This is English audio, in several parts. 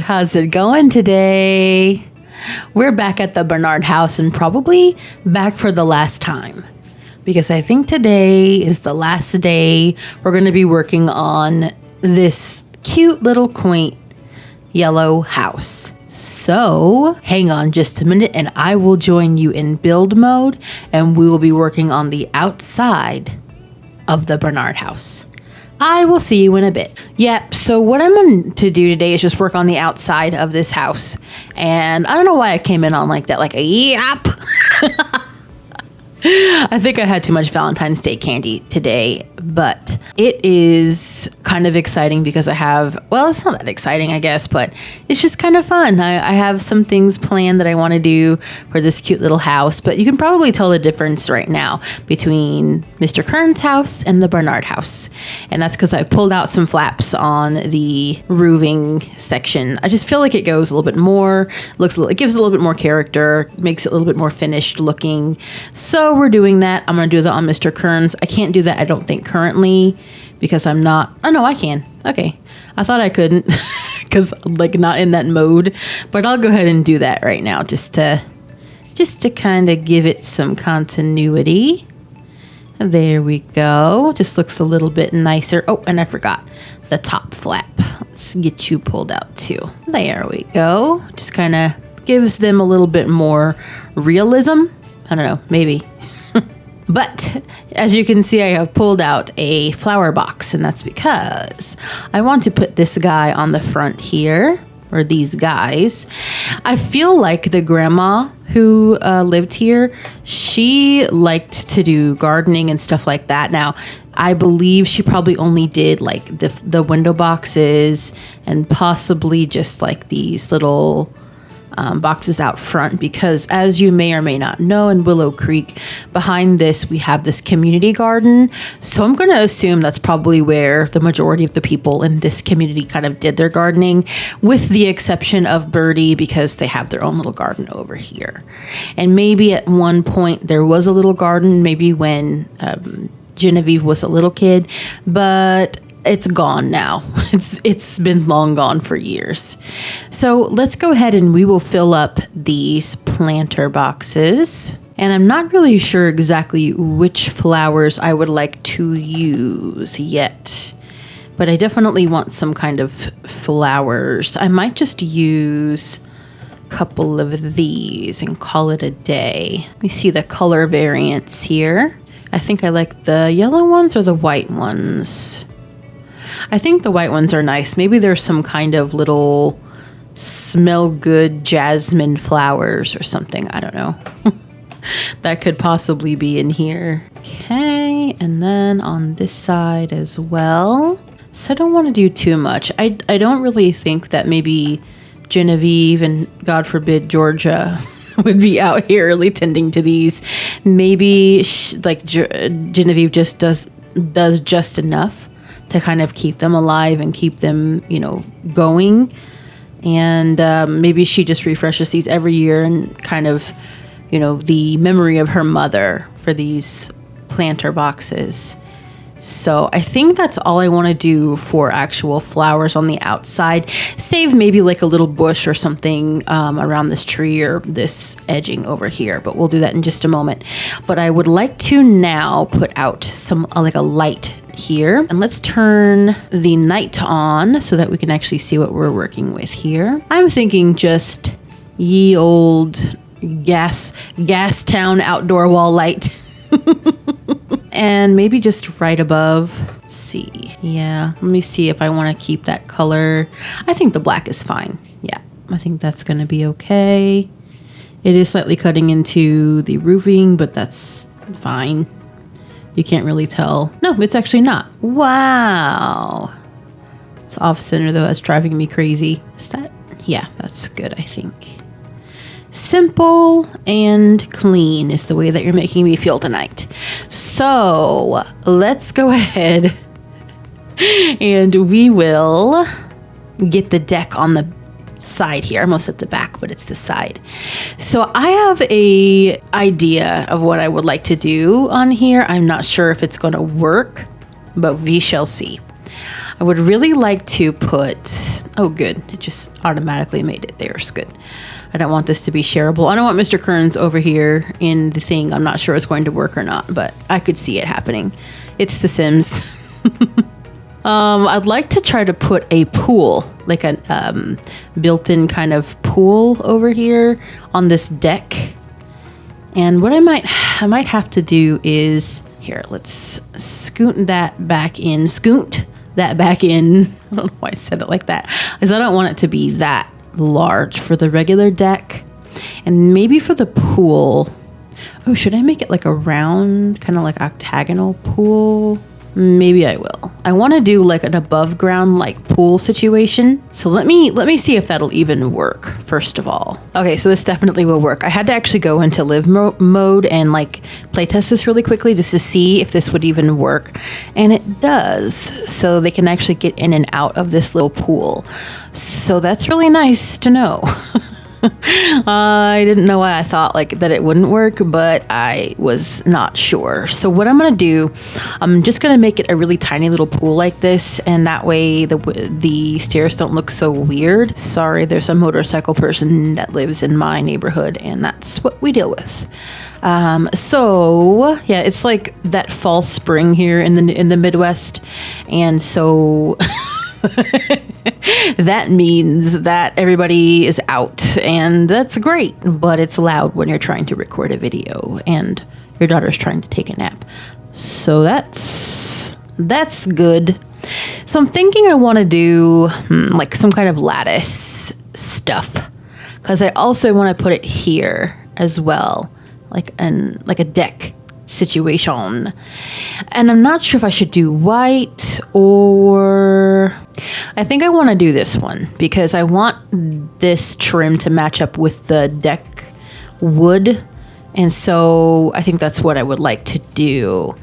how's it going today? We're back at the Barnard house and probably back for the last time because I think today is the last day we're going to be working on this cute little quaint yellow house. So hang on just a minute and I will join you in build mode and we will be working on the outside of the Barnard house. I will see you in a bit. Yep, so what I'm going to do today is just work on the outside of this house. And I don't know why I came in on like that, like a yap. I think I had too much Valentine's Day candy today, but it is kind of exciting because I have, well, it's not that exciting, I guess, but it's just kind of fun. I have some things planned that I want to do for this cute little house, but you can probably tell the difference right now between Mr. Kern's house and the Barnard house. And that's because I pulled out some flaps on the roofing section. I just feel like it goes a little bit more, it gives it a little bit more character, makes it a little bit more finished looking. So we're doing that. I'm going to do that on Mr. Kern's. I can't do that, I don't think, currently because I'm not. Oh, no, I can. Okay. I thought I couldn't because like not in that mode, but I'll go ahead and do that right now just to kind of give it some continuity. There we go. Just looks a little bit nicer. Oh, and I forgot the top flap. Let's get you pulled out too. There we go. Just kind of gives them a little bit more realism. I don't know, maybe. But as you can see, I have pulled out a flower box, and that's because I want to put this guy on the front here, or these guys. I feel like the grandma who lived here, she liked to do gardening and stuff like that. Now, I believe she probably only did like the window boxes and possibly just like these little boxes out front, because as you may or may not know, in Willow Creek behind this we have this community garden, so I'm going to assume that's probably where the majority of the people in this community kind of did their gardening, with the exception of Birdie because they have their own little garden over here. And maybe at one point there was a little garden, maybe when Genevieve was a little kid, but it's gone now. It's been long gone for years. So let's go ahead and we will fill up these planter boxes. And I'm not really sure exactly which flowers I would like to use yet, but I definitely want some kind of flowers. I might just use a couple of these and call it a day. Let me see the color variants here. I think I like the yellow ones or the white ones. I think the white ones are nice. Maybe there's some kind of little smell good jasmine flowers or something. I don't know. That could possibly be in here. Okay, and then on this side as well. So I don't want to do too much. I don't really think that maybe Genevieve and God forbid Georgia would be out here really tending to these. Maybe Genevieve just does just enough to kind of keep them alive and keep them, going. And maybe she just refreshes these every year and kind of, the memory of her mother for these planter boxes. So I think that's all I want to do for actual flowers on the outside. Save maybe like a little bush or something around this tree or this edging over here, but we'll do that in just a moment. But I would like to now put out some like a light here, and let's turn the night on so that we can actually see what we're working with here. I'm thinking just ye old gas town outdoor wall light. And maybe just right above. Let's see. Yeah, let me see if I want to keep that color. I think the black is fine. Yeah, I think that's going to be okay. It is slightly cutting into the roofing, but that's fine. You can't really tell. No, it's actually not. Wow. It's off center though. That's driving me crazy. Is that? Yeah, that's good, I think. Simple and clean is the way that you're making me feel tonight. So let's go ahead and we will get the deck on the side here. I almost said the back, but it's the side. So I have a idea of what I would like to do on here. I'm not sure if it's going to work, but we shall see. I would really like to put Oh, good. It just automatically made it. There's good. I don't want this to be shareable. I don't want Mr. Kearns over here in the thing. I'm not sure it's going to work or not, but I could see it happening. It's The Sims. I'd like to try to put a pool, like a built-in kind of pool over here on this deck. And what I might have to do is, here, let's scoot that back in. Scoot that back in. I don't know why I said it like that, because I don't want it to be that large for the regular deck. And maybe for the pool, oh, should I make it like a round, kind of like octagonal pool? Maybe I will. I want to do like an above ground like pool situation. So let me see if that'll even work first of all. Okay, so this definitely will work. I had to actually go into live mode and like play test this really quickly just to see if this would even work. And it does. So they can actually get in and out of this little pool. So that's really nice to know. I didn't know why I thought like that it wouldn't work, but I was not sure. So what I'm going to do, I'm just going to make it a really tiny little pool like this, and that way the stairs don't look so weird. Sorry, there's a motorcycle person that lives in my neighborhood, and that's what we deal with. So yeah, it's like that fall spring here in the Midwest, and so that means that everybody is out, and that's great, but it's loud when you're trying to record a video and your daughter's trying to take a nap. So that's good. So I'm thinking I want to do like some kind of lattice stuff, because I also want to put it here as well, like a deck situation. And I'm not sure if I should do white, or I think I want to do this one because I want this trim to match up with the deck wood, and so I think that's what I would like to do.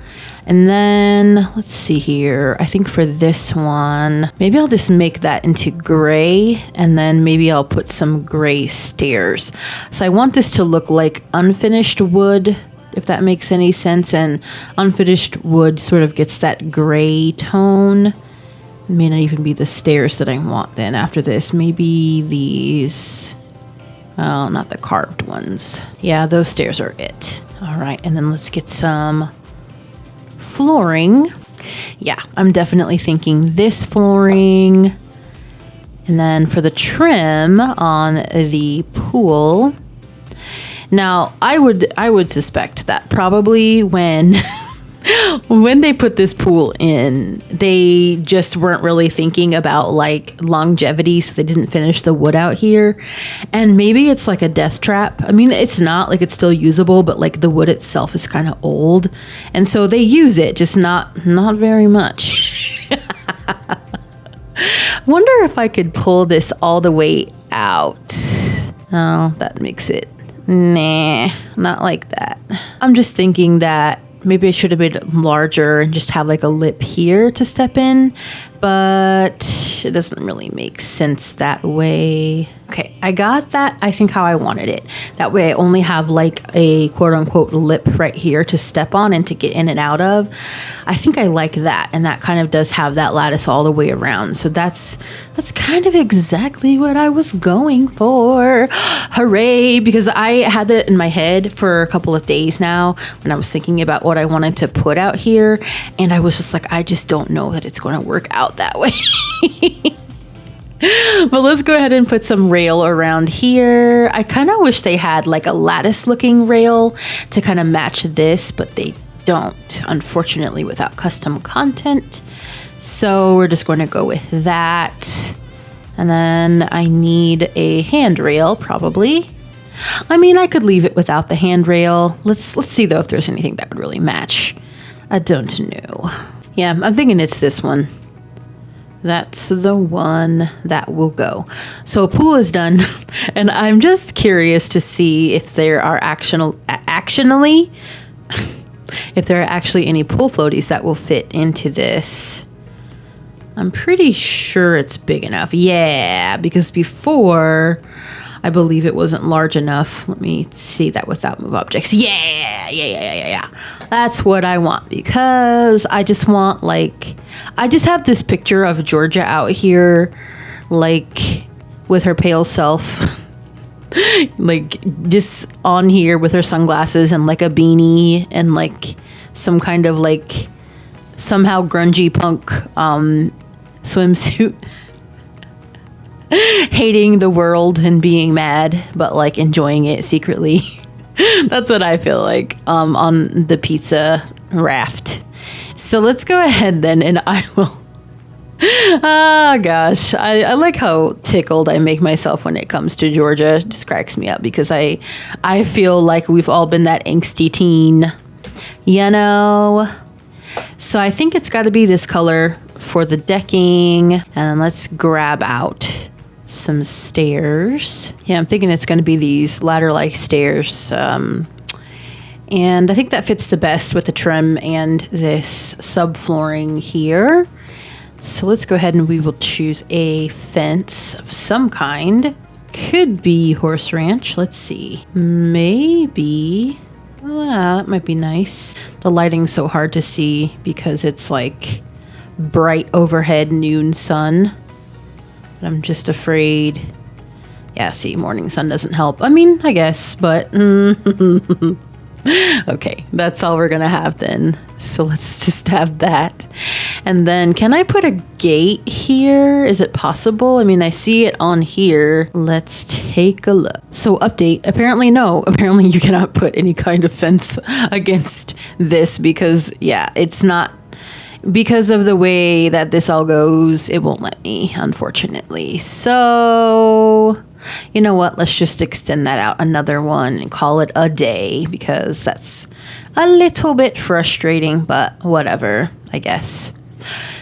And then let's see here, I think for this one maybe I'll just make that into gray, and then maybe I'll put some gray stairs. So I want this to look like unfinished wood, if that makes any sense, and unfinished wood sort of gets that gray tone. It may not even be the stairs that I want then after this. Maybe these, oh, not the carved ones. Yeah, those stairs are it. All right, and then let's get some flooring. Yeah, I'm definitely thinking this flooring. And then for the trim on the pool, now, I would suspect that probably when they put this pool in, they just weren't really thinking about like longevity, so they didn't finish the wood out here. And maybe it's like a death trap. I mean, it's not, like, it's still usable, but like the wood itself is kind of old, and so they use it, just not very much. Wonder if I could pull this all the way out. Oh, that makes it, nah, not like that. I'm just thinking that maybe I should have made it larger and just have like a lip here to step in, but it doesn't really make sense that way. Okay, I got that, I think, how I wanted it. That way I only have like a quote unquote lip right here to step on and to get in and out of. I think I like that, and that kind of does have that lattice all the way around. So that's kind of exactly what I was going for. Hooray, because I had that in my head for a couple of days now when I was thinking about what I wanted to put out here, and I was just like, I just don't know that it's going to work out that way. But let's go ahead and put some rail around here. I kind of wish they had like a lattice looking rail to kind of match this, but they don't, unfortunately, without custom content. So we're just going to go with that. And then I need a handrail, probably. I mean, I could leave it without the handrail. Let's see though if there's anything that would really match. I don't know. Yeah, I'm thinking it's this one. That's the one that will go. So pool is done, and I'm just curious to see if there are actually any pool floaties that will fit into this. I'm pretty sure it's big enough. Yeah, because before, I believe it wasn't large enough. Let me see that without move objects. Yeah. That's what I want, because I just want, like, I just have this picture of Georgia out here, like with her pale self, like just on here with her sunglasses and like a beanie and like some kind of like somehow grungy punk swimsuit. Hating the world and being mad, but like enjoying it secretly. That's what I feel like on the pizza raft. So let's go ahead then, and I will. Ah, gosh. I like how tickled I make myself when it comes to Georgia. It just cracks me up because I feel like we've all been that angsty teen, you know? So I think it's got to be this color for the decking. And let's grab out some stairs. Yeah, I'm thinking it's going to be these ladder-like stairs. And I think that fits the best with the trim and this subflooring here. So let's go ahead and we will choose a fence of some kind. Could be horse ranch. Let's see. Maybe. That might be nice. The lighting's so hard to see because it's like bright overhead noon sun. But I'm just afraid. Yeah, see, morning sun doesn't help. I mean, I guess, but okay, that's all we're gonna have then. So let's just have that. And then can I put a gate here? Is it possible? I mean, I see it on here. Let's take a look. So update, apparently no. Apparently you cannot put any kind of fence against this because yeah, it's not. Because of the way that this all goes, it won't let me, unfortunately. So, you know what? Let's just extend that out another one and call it a day because that's a little bit frustrating, but whatever, I guess.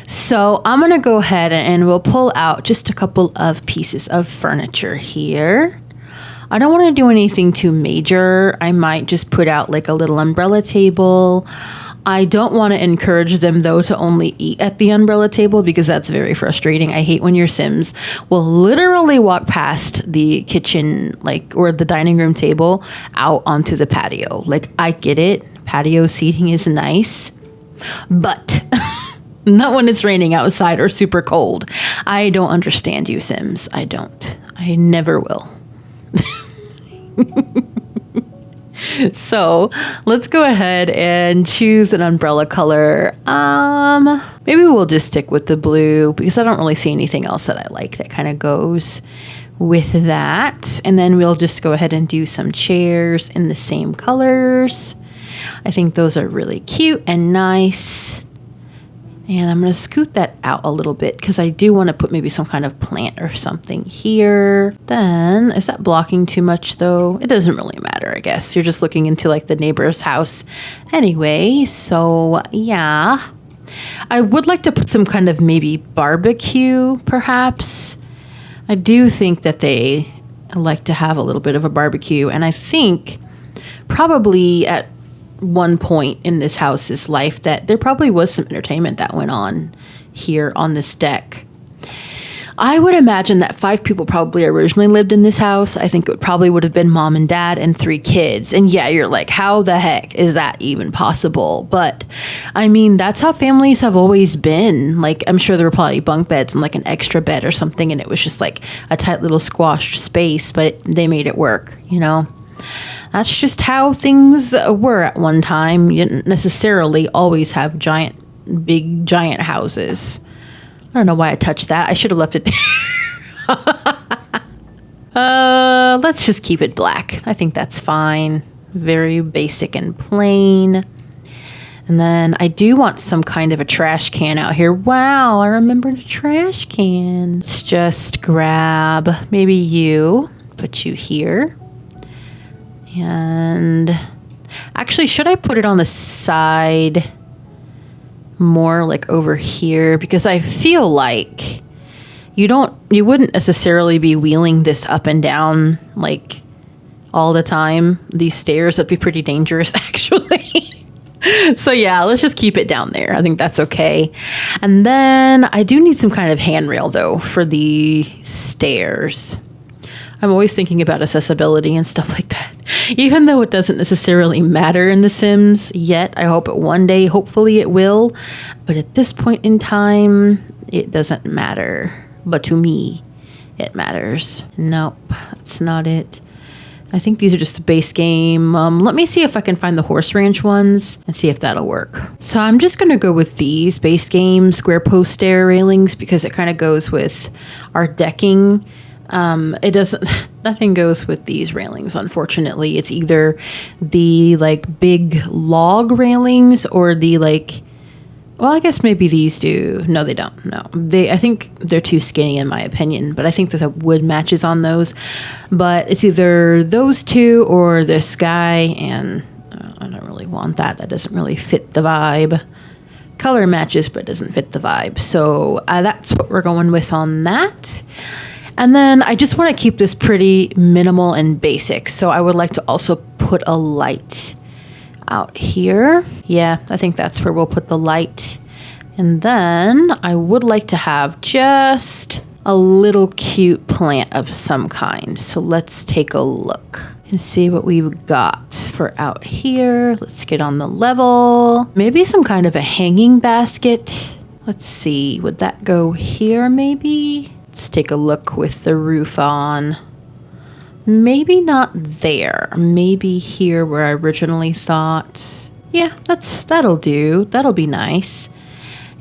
So I'm going to go ahead and we'll pull out just a couple of pieces of furniture here. I don't want to do anything too major. I might just put out like a little umbrella table. I don't want to encourage them, though, to only eat at the umbrella table because that's very frustrating. I hate when your Sims will literally walk past the kitchen, like, or the dining room table out onto the patio. Like, I get it. Patio seating is nice, but not when it's raining outside or super cold. I don't understand you, Sims. I don't. I never will. So let's go ahead and choose an umbrella color. Maybe we'll just stick with the blue because I don't really see anything else that I like that kind of goes with that. And then we'll just go ahead and do some chairs in the same colors. I think those are really cute and nice. And I'm going to scoot that out a little bit because I do want to put maybe some kind of plant or something here. Then, is that blocking too much though? It doesn't really matter, I guess. You're just looking into like the neighbor's house anyway. So yeah, I would like to put some kind of maybe barbecue perhaps. I do think that they like to have a little bit of a barbecue. And I think probably at one point in this house's life that there probably was some entertainment that went on here on this deck. I would imagine that 5 people probably originally lived in this house. I think it probably would have been mom and dad and 3 kids. And yeah, you're like, how the heck is that even possible? But I mean, that's how families have always been. Like, I'm sure there were probably bunk beds and like an extra bed or something. And it was just like a tight little squashed space, but they made it work, you know? That's just how things were at one time. You didn't necessarily always have big giant houses. I don't know why I touched that. I should have left it there. Let's just keep it black. I think that's fine. Very basic and plain. And then I do want some kind of a trash can out here. Wow, I remembered a trash can. Let's just grab maybe you, put you here. And actually, should I put it on the side more like over here? Because I feel like you wouldn't necessarily be wheeling this up and down like all the time. These stairs, that'd be pretty dangerous actually. So yeah, let's just keep it down there. I think that's okay. And then I do need some kind of handrail though for the stairs. I'm always thinking about accessibility and stuff like that. Even though it doesn't necessarily matter in The Sims yet, I hope one day, hopefully it will. But at this point in time, it doesn't matter. But to me, it matters. Nope, that's not it. I think these are just the base game. Let me see if I can find the horse ranch ones and see if that'll work. So I'm just going to go with these base game square post stair railings because it kind of goes with our decking. It doesn't, nothing goes with these railings, unfortunately. It's either the like big log railings or the like, well, I guess maybe these do. No, they don't. No, I think they're too skinny in my opinion, but I think that the wood matches on those. But it's either those two or this guy, and I don't really want that. That doesn't really fit the vibe. Color matches, but doesn't fit the vibe. So that's what we're going with on that. And then I just want to keep this pretty minimal and basic. So I would like to also put a light out here. Yeah, I think that's where we'll put the light. And then I would like to have just a little cute plant of some kind. So let's take a look and see what we've got for out here. Let's get on the level. Maybe some kind of a hanging basket. Let's see, would that go here maybe? Let's take a look with the roof on. Maybe not there. Maybe here where I originally thought. Yeah, that'll do. That'll be nice.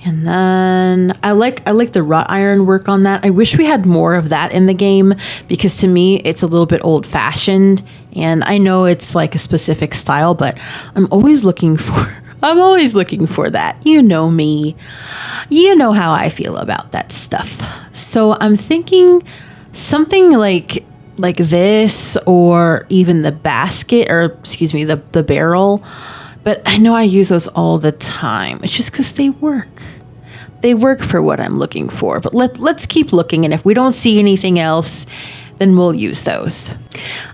And then I like the wrought iron work on that. I wish we had more of that in the game because to me it's a little bit old fashioned. And I know it's like a specific style, but I'm always looking for that. You know me. You know how I feel about that stuff. So I'm thinking something like this, or even the basket, or excuse me, the barrel. But I know I use those all the time. It's just because they work. They work for what I'm looking for. But let's keep looking, and if we don't see anything else, then we'll use those.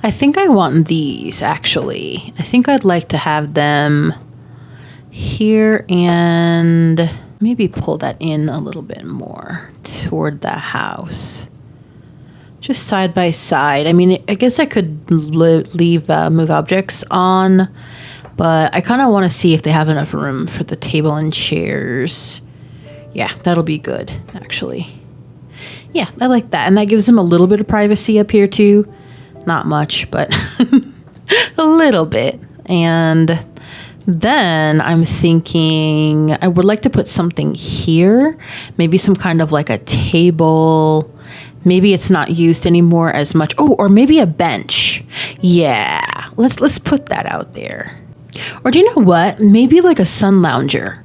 I think I want these, actually. I think I'd like to have them here and maybe pull that in a little bit more toward the house. Just side by side. I mean, I guess I could leave move objects on, but I kind of want to see if they have enough room for the table and chairs. Yeah, that'll be good, actually. Yeah, I like that. And that gives them a little bit of privacy up here, too. Not much, but a little bit. And then I'm thinking I would like to put something here. Maybe some kind of like a table. Maybe it's not used anymore as much. Oh, or maybe a bench. Yeah, let's put that out there. Or do you know what? Maybe like a sun lounger.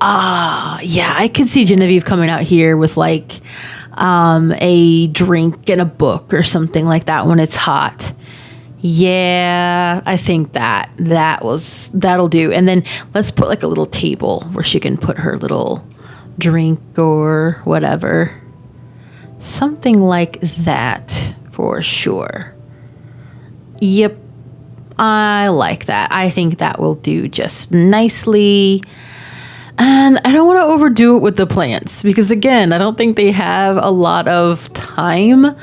Yeah, I could see Genevieve coming out here with like a drink and a book or something like that when it's hot. Yeah, I think that'll do. And then let's put like a little table where she can put her little drink or whatever. Something like that for sure. Yep, I like that. I think that will do just nicely. And I don't want to overdo it with the plants because, again, I don't think they have a lot of time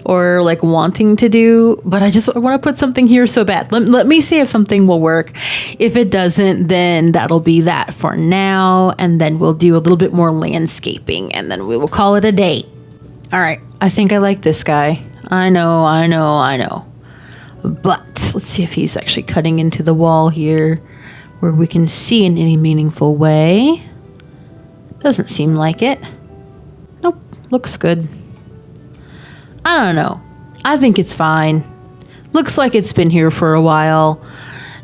or like wanting to do, but I want to put something here so bad. Let me see if something will work. If it doesn't, then that'll be that for now. And then we'll do a little bit more landscaping and then we will call it a day. All right, I think I like this guy. I know. But let's see if he's actually cutting into the wall here where we can see in any meaningful way. Doesn't seem like it. Nope, looks good. I don't know. I think it's fine. Looks like it's been here for a while.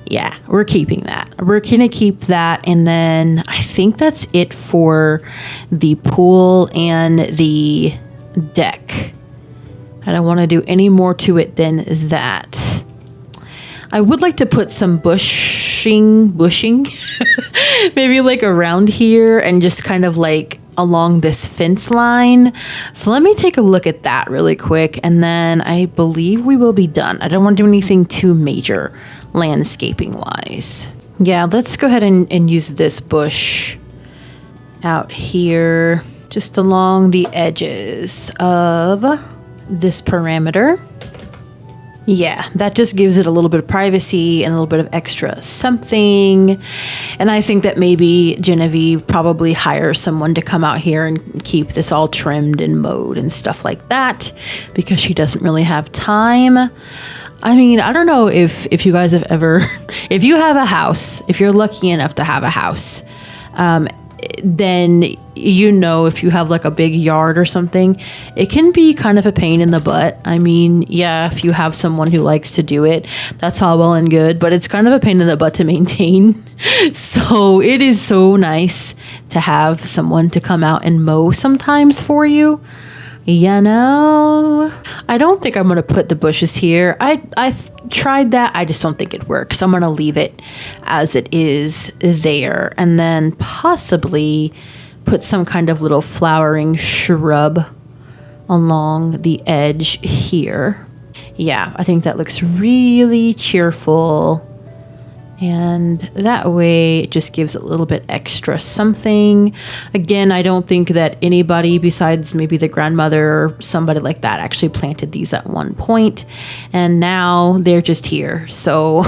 Yeah, we're keeping that. We're going to keep that. And then I think that's it for the pool and the deck. I don't want to do any more to it than that. I would like to put some bushing, maybe like around here and just kind of like along this fence line. So let me take a look at that really quick. And then I believe we will be done. I don't want to do anything too major landscaping wise. Yeah, let's go ahead and use this bush out here just along the edges of this parameter. Yeah, that just gives it a little bit of privacy and a little bit of extra something. And I think that maybe Genevieve probably hires someone to come out here and keep this all trimmed and mowed and stuff like that because she doesn't really have time. I mean, I don't know if you guys have ever, if you have a house, if you're lucky enough to have a house, then if you have like a big yard or something, it can be kind of a pain in the butt. I mean, yeah, if you have someone who likes to do it, that's all well and good, but it's kind of a pain in the butt to maintain. So it is so nice to have someone to come out and mow sometimes for you. I don't think I'm going to put the bushes here. I tried that. I just don't think it works. I'm going to leave it as it is there and then possibly put some kind of little flowering shrub along the edge here. Yeah, I think that looks really cheerful. And that way it just gives it a little bit extra something. Again, I don't think that anybody besides maybe the grandmother or somebody like that actually planted these at one point. And now they're just here. So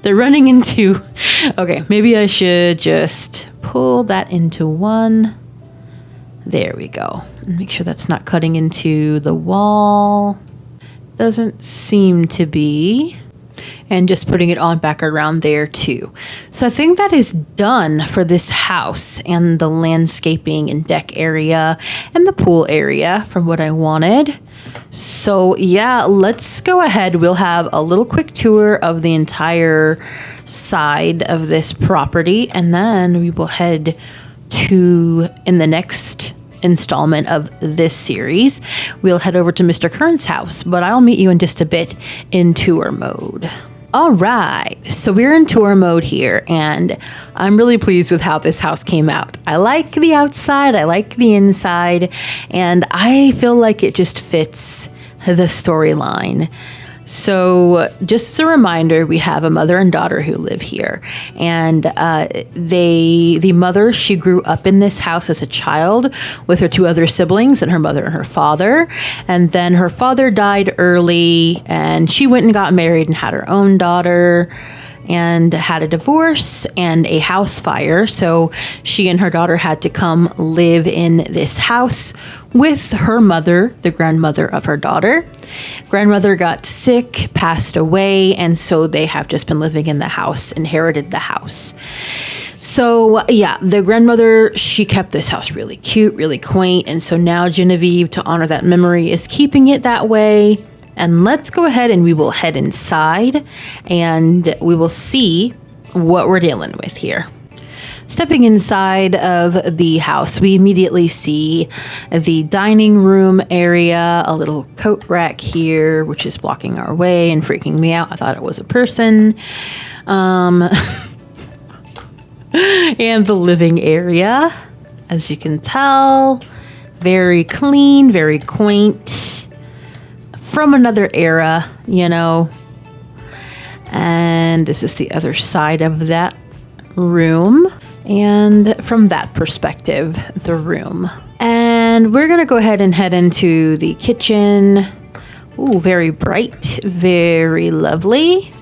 they're running into, okay, maybe I should just pull that into one. There we go. Make sure that's not cutting into the wall. Doesn't seem to be. And just putting it on back around there too. So I think that is done for this house and the landscaping and deck area and the pool area from what I wanted. So yeah, let's go ahead. We'll have a little quick tour of the entire side of this property, and then we will head to, in the next installment of this series, we'll head over to Mr. Kern's house, but I'll meet you in just a bit in tour mode. All right, so we're in tour mode here, and I'm really pleased with how this house came out. I like the outside, I like the inside, and I feel like it just fits the storyline. So just as a reminder, we have a mother and daughter who live here, and the mother, she grew up in this house as a child with her two other siblings and her mother and her father, and then her father died early and she went and got married and had her own daughter and had a divorce and a house fire. So she and her daughter had to come live in this house with her mother, the grandmother of her daughter. Grandmother got sick, passed away, and so they have just been living in the house, inherited the house. So yeah, the grandmother, she kept this house really cute, really quaint, and so now Genevieve, to honor that memory, is keeping it that way. And let's go ahead and we will head inside and we will see what we're dealing with here. Stepping inside of the house, we immediately see the dining room area, a little coat rack here, which is blocking our way and freaking me out. I thought it was a person. And the living area, as you can tell, very clean, very quaint. From another era, and this is the other side of that room, and from that perspective, the room. And we're gonna go ahead and head into the kitchen. Ooh, very bright, very lovely.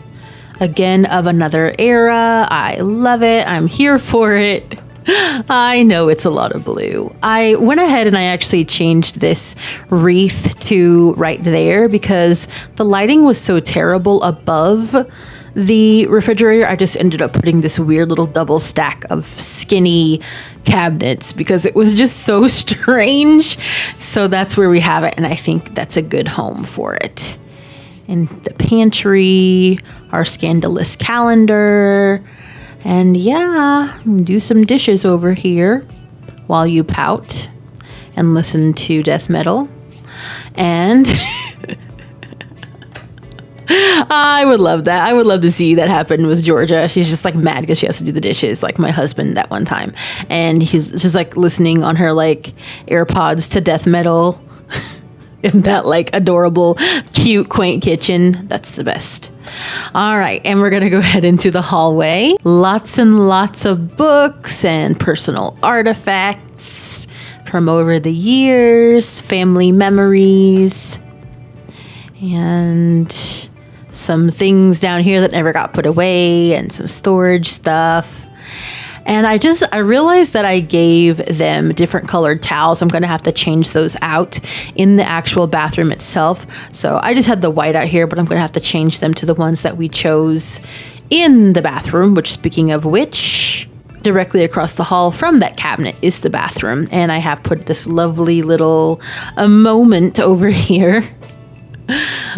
Again, of another era. I love it. I'm here for it. I know it's a lot of blue. I went ahead and I actually changed this wreath to right there because the lighting was so terrible above the refrigerator. I just ended up putting this weird little double stack of skinny cabinets because it was just so strange. So that's where we have it, and I think that's a good home for it. In the pantry, our scandalous calendar. And yeah, do some dishes over here while you pout and listen to death metal. And I would love that. I would love to see that happen with Georgia. She's just like mad because she has to do the dishes, like my husband that one time. And he's just like listening on her like AirPods to death metal in that like adorable, cute, quaint kitchen. That's the best. All right, and we're gonna go ahead into the hallway. Lots and lots of books and personal artifacts from over the years, family memories, and some things down here that never got put away and some storage stuff. And I realized that I gave them different colored towels. I'm going to have to change those out in the actual bathroom itself. So I just had the white out here, but I'm going to have to change them to the ones that we chose in the bathroom, which, speaking of which, directly across the hall from that cabinet is the bathroom. And I have put this lovely little moment over here.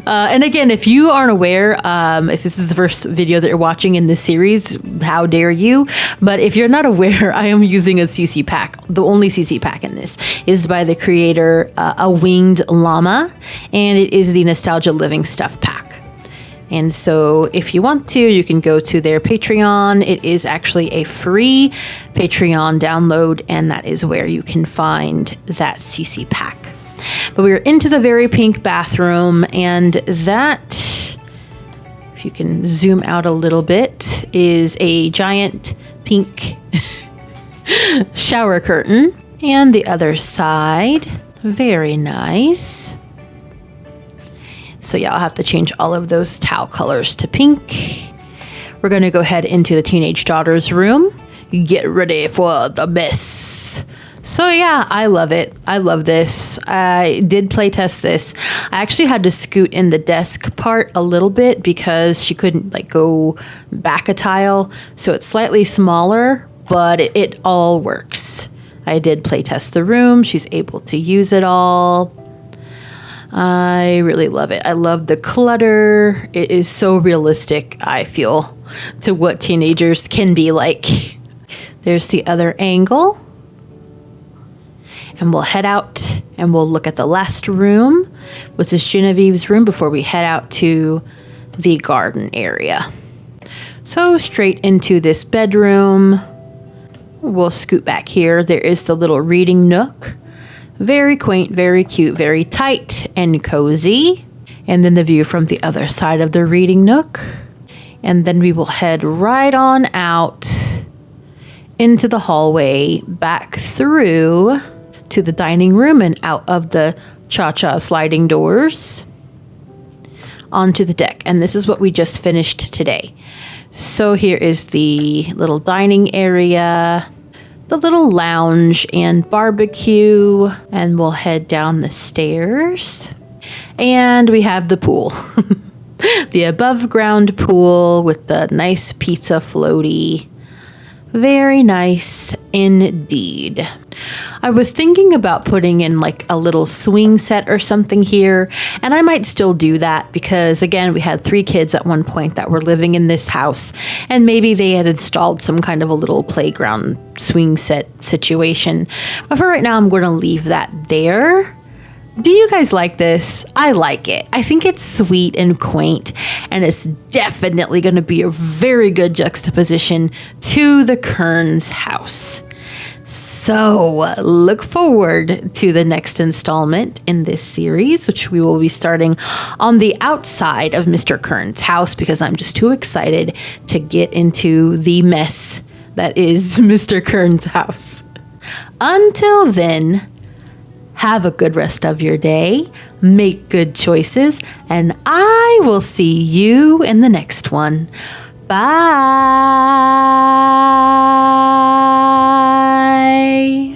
And again, if you aren't aware, if this is the first video that you're watching in this series, how dare you? But if you're not aware, I am using a CC pack. The only CC pack in this is by the creator, A Winged Llama, and it is the Nostalgia Living Stuff pack. And so if you want to, you can go to their Patreon. It is actually a free Patreon download, and that is where you can find that CC pack. But we are into the very pink bathroom, and that, if you can zoom out a little bit, is a giant pink shower curtain. And the other side, very nice. So yeah, I'll have to change all of those towel colors to pink. We're going to go ahead into the teenage daughter's room. Get ready for the mess. So yeah, I love it. I love this. I did play test this. I actually had to scoot in the desk part a little bit because she couldn't go back a tile. So it's slightly smaller, but it all works. I did play test the room. She's able to use it all. I really love it. I love the clutter. It is so realistic, I feel, to what teenagers can be like. There's the other angle. And we'll head out and we'll look at the last room, which is Genevieve's room, before we head out to the garden area. So straight into this bedroom. We'll scoot back here. There is the little reading nook. Very quaint, very cute, very tight and cozy. And then the view from the other side of the reading nook. And then we will head right on out into the hallway, back through to the dining room and out of the cha-cha sliding doors onto the deck. And this is what we just finished today. So here is the little dining area, the little lounge and barbecue, and we'll head down the stairs. And we have the pool. The above ground pool with the nice pizza floaty. Very nice indeed. I was thinking about putting in a little swing set or something here, and I might still do that because, again, we had 3 kids at one point that were living in this house, and maybe they had installed some kind of a little playground swing set situation. But for right now, I'm going to leave that there. Do you guys like this? I like it. I think it's sweet and quaint, and it's definitely going to be a very good juxtaposition to the Kearns house. So look forward to the next installment in this series, which we will be starting on the outside of Mr. Kearns' house because I'm just too excited to get into the mess that is Mr. Kearns' house. Until then, have a good rest of your day, make good choices, and I will see you in the next one. Bye!